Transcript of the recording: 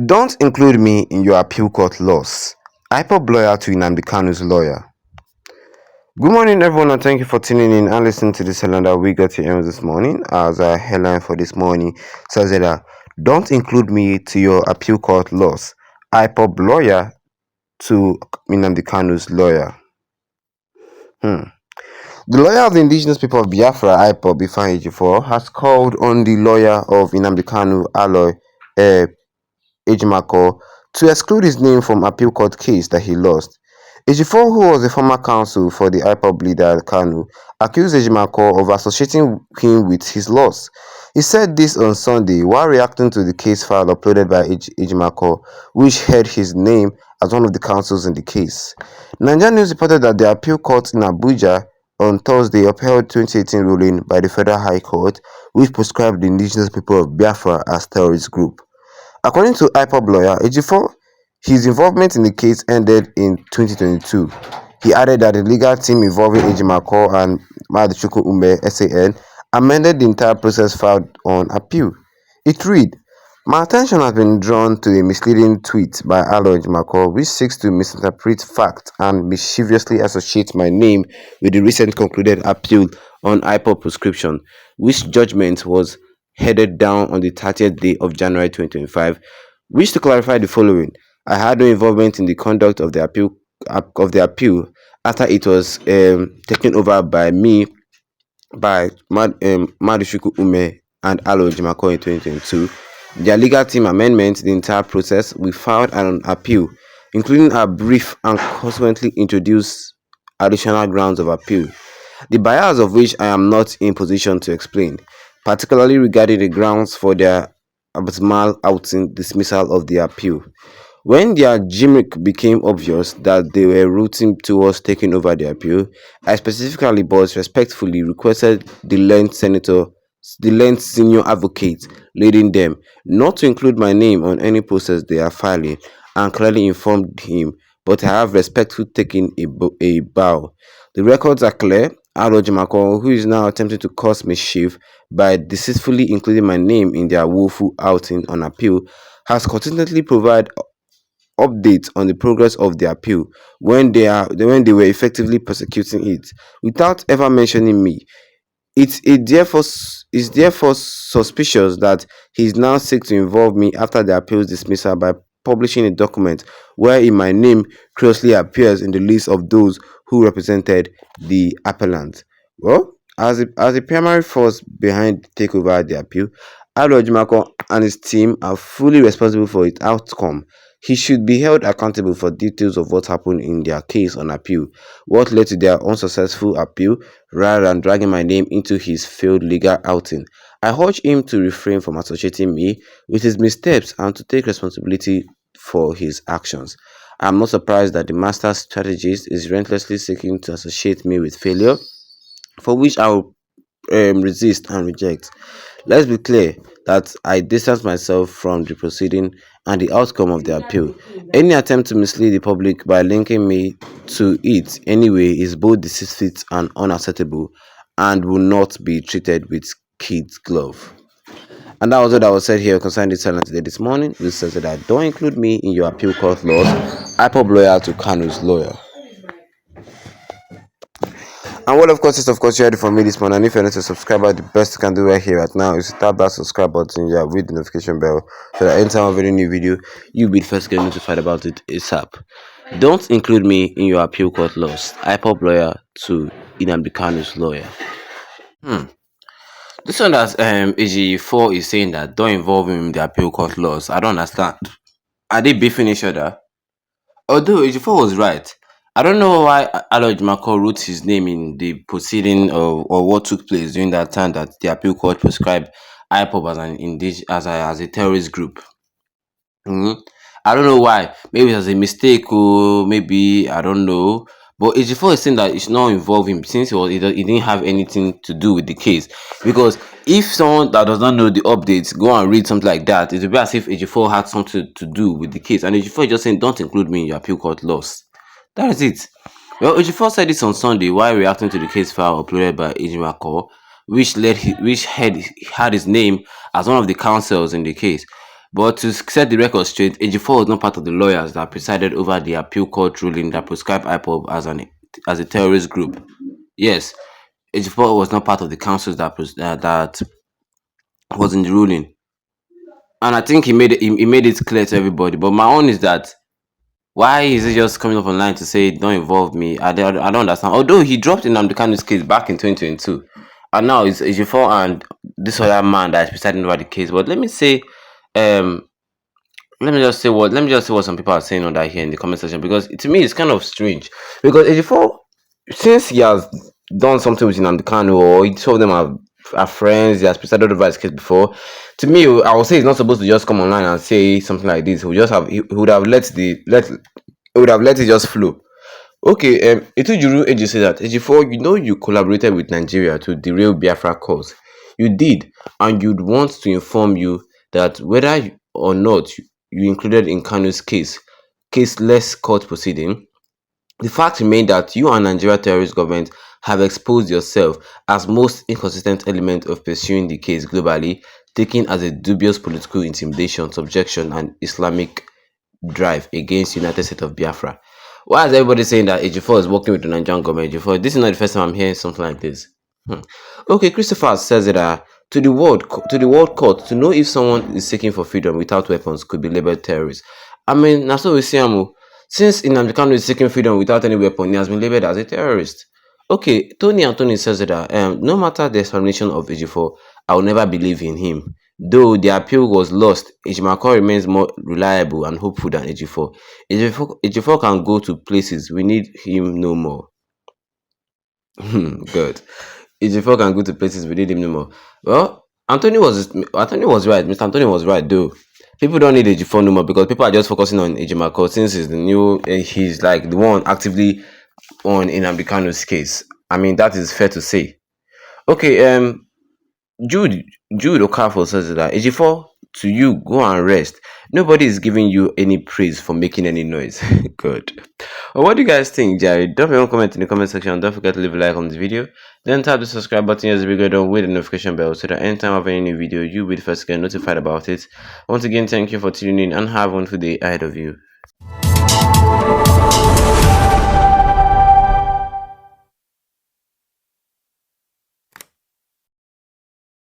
Don't include me in your appeal court loss. IPOB lawyer to Nnamdi Kanu's lawyer. Good morning, everyone, and thank you for tuning in and listening to this headline that we got to end this morning. As a headline for this morning says that don't include me to your appeal court loss. IPOB lawyer to Nnamdi Kanu's lawyer. The lawyer of the Indigenous People of Biafra, IPOB, Ifeanyi Ejiofor, has called on the lawyer of Nnamdi Kanu, Aloy Ejimakor, to exclude his name from appeal court case that he lost. Ejiofor, who was a former counsel for the IPOB leader Kanu, accused Ejimakor of associating him with his loss. He said this on Sunday while reacting to the case file uploaded by Ejimakor, which had his name as one of the counsels in the case. Nigerian News reported that the appeal court in Abuja on Thursday upheld 2018 ruling by the Federal High Court, which proscribed the Indigenous People of Biafra as terrorist group. According to IPOB lawyer Ejiofor, his involvement in the case ended in 2022. He added that the legal team involving Ejimakor and Machukwu Ume (SAN) amended the entire process filed on appeal. It read, "My attention has been drawn to a misleading tweet by Aloy Ejimakor which seeks to misinterpret facts and mischievously associate my name with the recent concluded appeal on IPOB Proscription, which judgment was headed down on the 30th day of January 2025, wish to clarify the following. I had no involvement in the conduct of the appeal after it was taken over by me by Machukwu Ume and Aloy Ejimakor in 2022. Their legal team amendment the entire process. We filed an appeal, including a brief and consequently introduced additional grounds of appeal, the bias of which I am not in position to explain, particularly regarding the grounds for their abysmal outing dismissal of the appeal. When their gimmick became obvious that they were rooting towards taking over the appeal, I specifically but respectfully requested the learned senior advocate leading them not to include my name on any process they are filing, and clearly informed him, but I have respectfully taken a bow. The records are clear. Aloy Ejimakor, who is now attempting to cause mischief by deceitfully including my name in their woeful outing on appeal, has consistently provided updates on the progress of the appeal when they were effectively prosecuting it, without ever mentioning me. It's therefore suspicious that he is now seeking to involve me after the appeal's dismissal by publishing a document wherein my name closely appears in the list of those who represented the appellant. Well, as the primary force behind the takeover of the appeal, Aloy Ejimakor and his team are fully responsible for its outcome. He should be held accountable for details of what happened in their case on appeal, what led to their unsuccessful appeal, rather than dragging my name into his failed legal outing. I urge him to refrain from associating me with his missteps and to take responsibility for his actions. I am not surprised that the master strategist is relentlessly seeking to associate me with failure, for which I will resist and reject. Let's be clear that I distance myself from the proceeding and the outcome of the appeal. Any attempt to mislead the public by linking me to it anyway is both deceitful and unacceptable, and will not be treated with kid glove. And that was what I was said here concerning this silence today this morning. This says that don't include me in your appeal court laws. IPOB lawyer to Kanu's lawyer. And what of course is you heard it from me this morning. And if you're not a subscriber, the best you can do right here right now is to tap that subscribe button with the notification bell, so that anytime of any new video you'll be the first to get notified about it ASAP. Don't include me in your appeal court loss. IPOB lawyer to Nnamdi Kanu's lawyer. This one that Ejiofor is saying that don't involve him in the appeal court laws. I don't understand. Are they beefing each other? Although Ejiofor was right, I don't know why Aloy Ejimakor wrote his name in the proceeding or what took place during that time that the appeal court prescribed IPOB as a terrorist group. I don't know why. Maybe it was a mistake, or maybe I don't know. But Ejiofor is saying that it should not involve him since he didn't have anything to do with the case. Because if someone that does not know the updates go and read something like that, it will be as if Ejiofor had something to do with the case. And Ejiofor is just saying, don't include me in your appeal court loss. That is it. Well, Ejiofor said this on Sunday while reacting to the case file uploaded by Ejimakor, which had his name as one of the counsels in the case. But to set the record straight, Ejiofor was not part of the lawyers that presided over the appeal court ruling that proscribed IPOB as a terrorist group. Yes, Ejiofor was not part of the councils that was in the ruling, and I think he made it clear to everybody. But my own is that why is he just coming up online to say don't involve me? I don't understand. Although he dropped in Nnamdi Kanu's case back in 2022, and now it's Ejiofor and this other man that is presiding over the case. But um, let me just say what some people are saying on that here in the comment section, because to me it's kind of strange. Because Ejiofor, since he has done something with Nnamdi Kanu, or he told them are friends, he has presided over his case before. To me, I would say he's not supposed to just come online and say something like this. He would have he would have let it just flow. Okay, Itujuru Eji said that Ejiofor, you collaborated with Nigeria to derail Biafra cause. You did, and you'd want to inform you that whether or not you included in Kanu's caseless court proceeding, the fact remains that you and Nigeria terrorist government have exposed yourself as most inconsistent element of pursuing the case globally, taken as a dubious political intimidation, subjection, and Islamic drive against United States of Biafra. Why is everybody saying that Ejiofor is working with the Nigerian government? Ejiofor, this is not the first time I'm hearing something like this. Okay, Christopher says that to the world court to know if someone is seeking for freedom without weapons could be labeled terrorist. I mean, that's what we see. Since Nnamdi Kanu is seeking freedom without any weapon, he has been labeled as a terrorist. Okay, Tony Anthony says that no matter the explanation of Ejiofor, I will never believe in him. Though the appeal was lost, Ejimakor remains more reliable and hopeful than Ejiofor. Ejiofor can go to places we need him no more. Good. Ejiofor can go to places we need him no more. Well, Anthony was right. Mr. Anthony was right though. People don't need Ejiofor no more because people are just focusing on Ejimakor since he's like the one actively on in Nnamdi Kanu's case. I mean, that is fair to say. Okay, Jude Jude Okafor says that Ejiofor, to you, go and rest. Nobody is giving you any praise for making any noise. Good. Well, what do you guys think, Jared? Drop your own comment in the comment section. Don't forget to leave a like on this video. Then tap the subscribe button as we go down with the notification bell so that anytime I have any new video, you'll be the first to get notified about it. Once again, thank you for tuning in and have a wonderful day ahead of you.